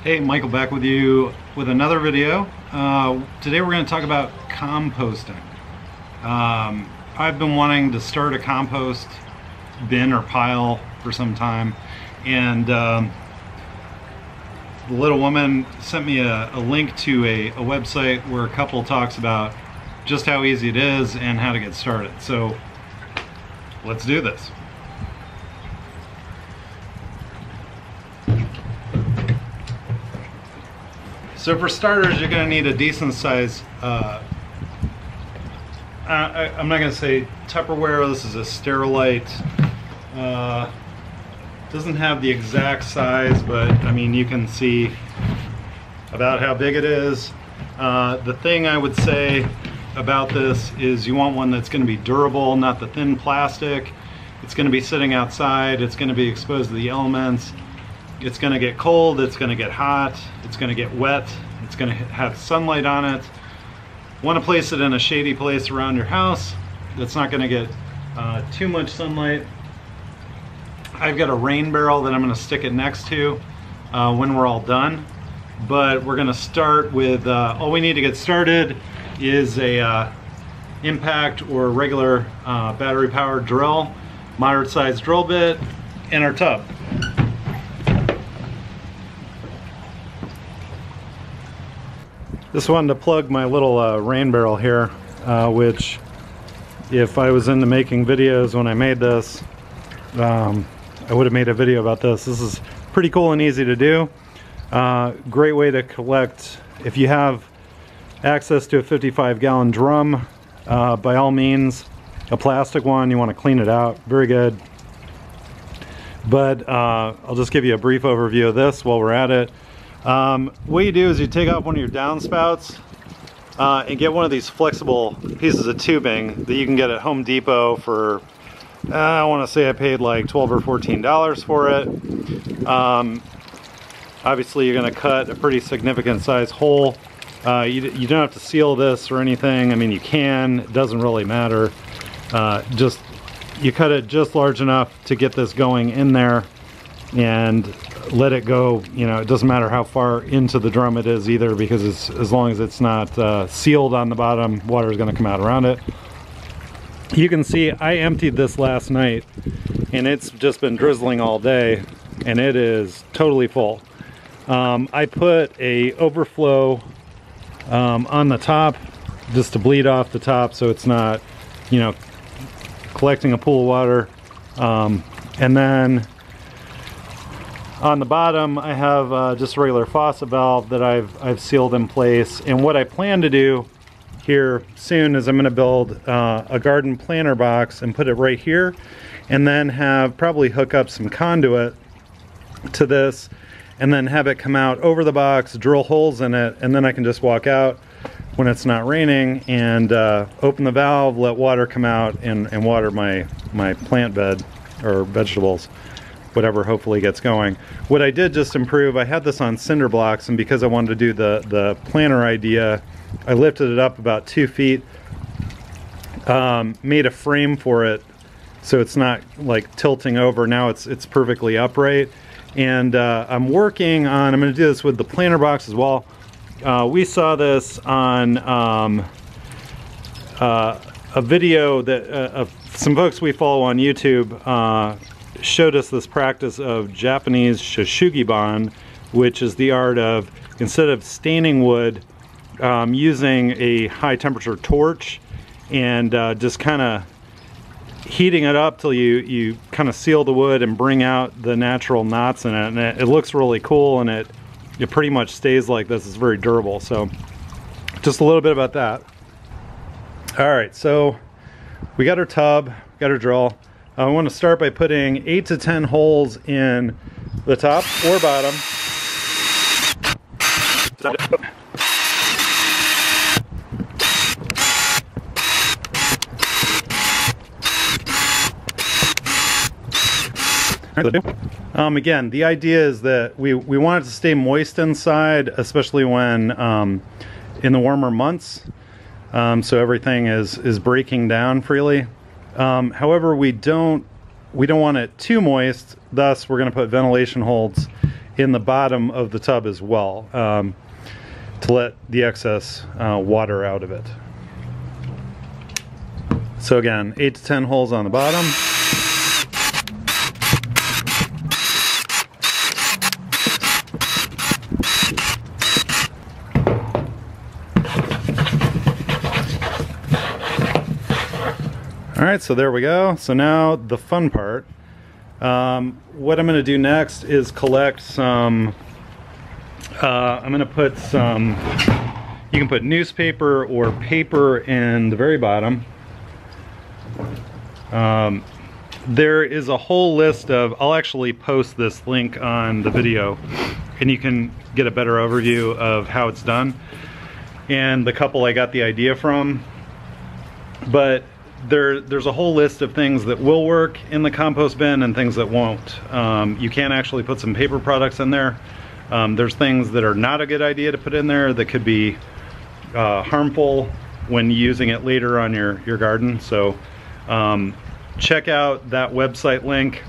Hey, Michael back with you with another video. Today we're going to talk about composting. I've been wanting to start a compost bin or pile for some time, and the little woman sent me a link to a website where a couple talks about just how easy it is and how to get started. So let's do this. So for starters, you're going to need a decent size, I'm not going to say Tupperware, this is a Sterilite. Doesn't have the exact size, but I mean you can see about how big it is. The thing I would say about this is you want one that's going to be durable, not the thin plastic. It's going to be sitting outside, it's going to be exposed to the elements. It's going to get cold, it's going to get hot, it's going to get wet, it's going to have sunlight on it. Want to place it in a shady place around your house that's not going to get too much sunlight. I've got a rain barrel that I'm going to stick it next to when we're all done. But we're going to start with, all we need to get started is a impact or regular battery powered drill, moderate sized drill bit, and our tub. Just wanted to plug my little rain barrel here, which if I was into making videos when I made this, I would have made a video about this. This is pretty cool and easy to do. Great way to collect. If you have access to a 55-gallon drum, by all means, a plastic one, you want to clean it out. Very good. But I'll just give you a brief overview of this while we're at it. What you do is you take off one of your downspouts and get one of these flexible pieces of tubing that you can get at Home Depot for, I want to say I paid like $12 or $14 for it. Obviously you're going to cut a pretty significant size hole. You don't have to seal this or anything. I mean, you can, it doesn't really matter. Just you cut it just large enough to get this going in there and let it go. You know, it doesn't matter how far into the drum it is either, because it's, as long as it's not sealed on the bottom, water is going to come out around it. You can see I emptied this last night and it's just been drizzling all day and it is totally full. I put a overflow on the top just to bleed off the top so it's not, you know, collecting a pool of water. And then on the bottom I have just a regular faucet valve that I've sealed in place. And what I plan to do here soon is I'm going to build a garden planter box and put it right here, and then have probably hook up some conduit to this and then have it come out over the box, drill holes in it, and then I can just walk out when it's not raining and open the valve, let water come out and water my plant bed or vegetables, whatever hopefully gets going. What I did just improve, I had this on cinder blocks, and because I wanted to do the planter idea, I lifted it up about 2 feet, made a frame for it so it's not like tilting over. Now it's perfectly upright. And I'm working on, I'm going to do this with the planter box as well. We saw this on a video that of some folks we follow on YouTube showed us this practice of Japanese shoshugiban, which is the art of, instead of staining wood, using a high temperature torch and just kind of heating it up till you kind of seal the wood and bring out the natural knots in it, and it looks really cool, and it pretty much stays like this. It's very durable. So just a little bit about that. All right, so we got our tub, got our drill. I want to start by putting 8 to 10 holes in the top or bottom. Again, the idea is that we want it to stay moist inside, especially when in the warmer months, so everything is breaking down freely. However, we don't want it too moist, thus we're going to put ventilation holes in the bottom of the tub as well, to let the excess water out of it. So again, 8 to 10 holes on the bottom. All right, so there we go. So now the fun part. What I'm gonna do next is collect some, I'm gonna put some, you can put newspaper or paper in the very bottom. There is a whole list of, I'll actually post this link on the video and you can get a better overview of how it's done and the couple I got the idea from. But there's a whole list of things that will work in the compost bin and things that won't. You can actually put some paper products in there. There's things that are not a good idea to put in there that could be harmful when using it later on your garden. So check out that website link.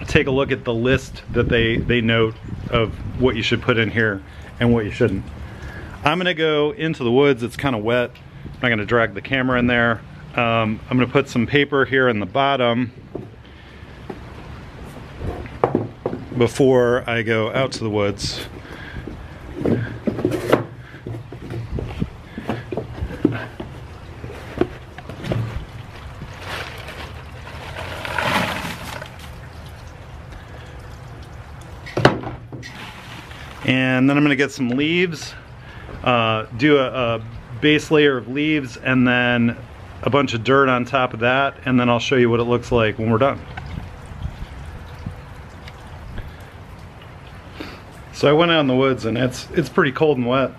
Take a look at the list that they note of what you should put in here and what you shouldn't. I'm gonna go into the woods. It's kind of wet. I'm not gonna drag the camera in there. I'm gonna put some paper here in the bottom before I go out to the woods. And then I'm gonna get some leaves, do a base layer of leaves and then a bunch of dirt on top of that, and then I'll show you what it looks like when we're done. So I went out in the woods and it's pretty cold and wet.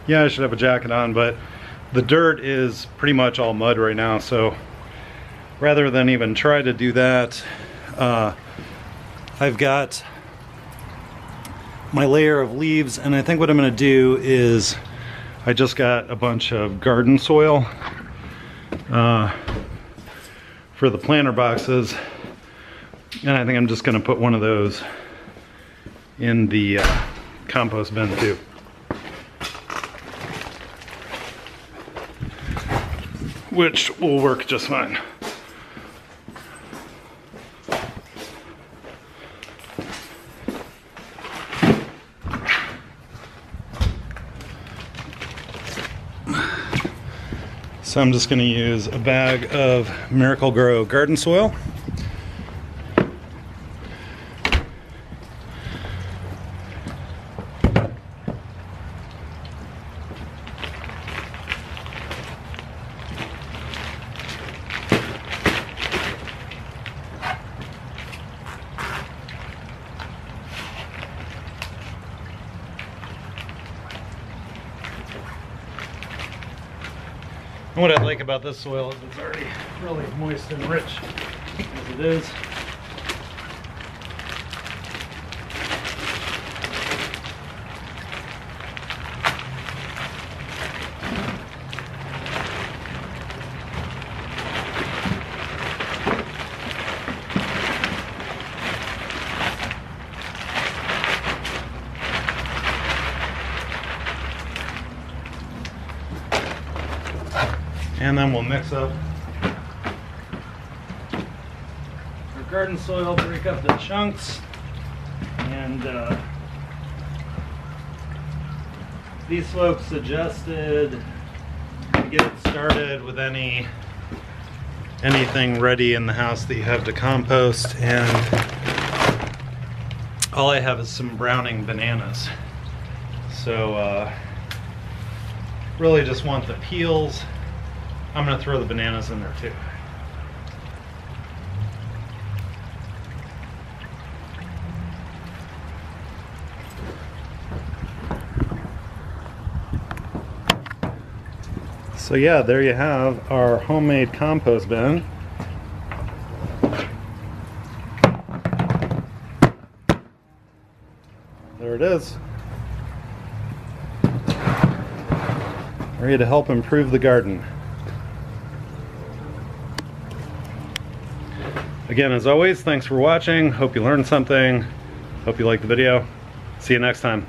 Yeah, I should have a jacket on, but the dirt is pretty much all mud right now, so rather than even try to do that, I've got my layer of leaves, and I think what I'm gonna do is I just got a bunch of garden soil for the planter boxes, and I think I'm just gonna put one of those in the compost bin too. Which will work just fine. So I'm just going to use a bag of Miracle-Gro garden soil. And what I like about this soil is it's already really moist and rich as it is. And then we'll mix up our garden soil, break up the chunks, and these folks suggested to get it started with anything ready in the house that you have to compost, and all I have is some browning bananas. So really just want the peels. I'm going to throw the bananas in there too. So yeah, there you have our homemade compost bin. There it is. Ready to help improve the garden. Again, as always, thanks for watching. Hope you learned something. Hope you liked the video. See you next time.